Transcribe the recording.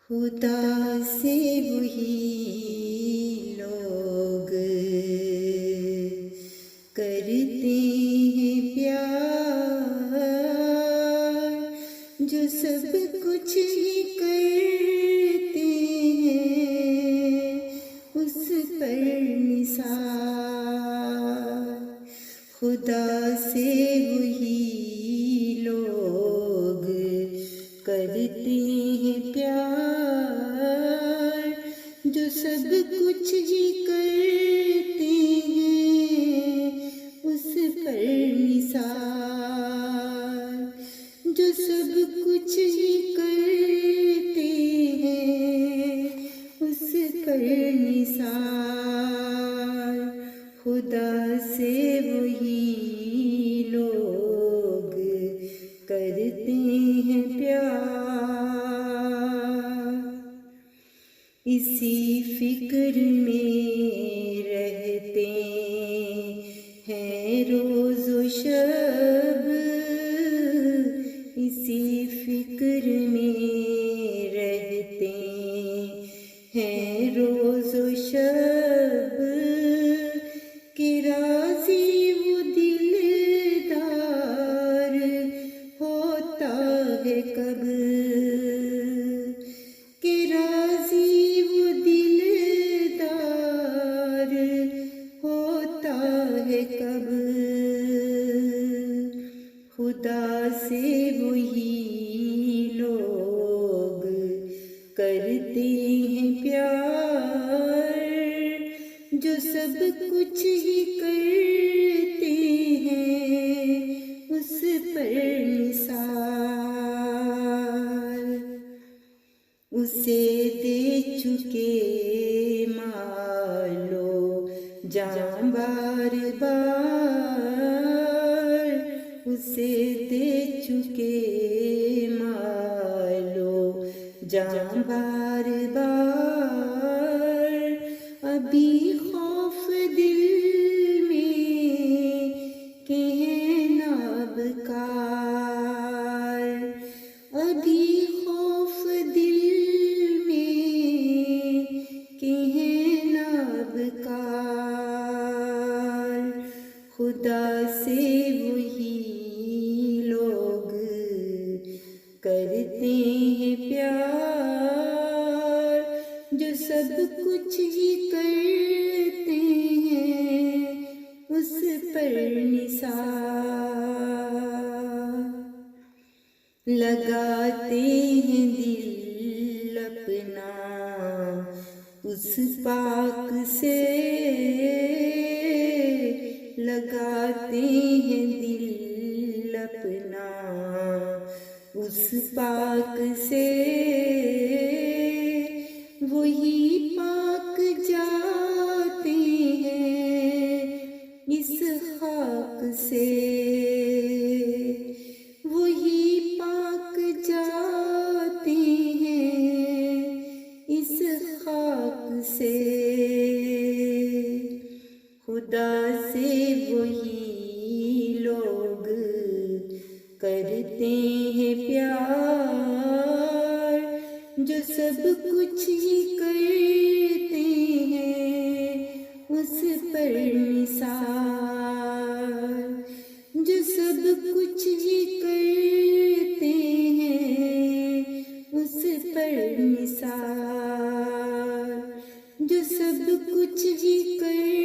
خدا سے وہی لوگ کرتے ہیں پیار جو سب کچھ ہی کرتے ہیں اس پر نثار۔ خدا سے وہی لوگ کرتے ہیں پیار جو سب کچھ ہی کرتے ہیں اس پر نثار۔ جو سب کچھ ہی کرتے ہیں اس پر نثار۔ خدا سے وہی لوگ کرتے ہیں پیار۔ اسی فکر میں رہتے ہیں روز و شب، اسی فکر میں رہتے ہیں روز و شب کہ راضی وہ دلدار ہوتا ہے کب، کہ راضی وہ دلدار ہوتا ہے کب۔ خدا سے وہی لوگ کرتے ہیں پیار جو سب کچھ ہی کرتے ہیں اس پر نثار۔ اسے دے چکے مالو جاں بار بار، اسے دے چکے مالو جاں بار بار، ابھی خوف دل میں کہ ہے نابکار، ابھی خوف دل میں کہ ہے نابکار۔ خدا سے وہی لوگ کرتے ہیں پیار جو سب کچھ ہی کرتے ہیں اس پر نثار۔ لگاتے ہیں دل اپنا اس پاک سے، لگاتے ہیں دل اپنا اس پاک سے، وہی پاک جاتے ہیں اس خاک سے، وہی پاک جاتے ہیں اس خاک سے۔ خدا سے وہی لوگ کرتے ہیں پیار جو سب کچھ ہی کرتے ہیں اس پر نثار۔ جو سب کچھ ہی کرتے ہیں اس پر نثار۔ جو سب کچھ ہی کرتے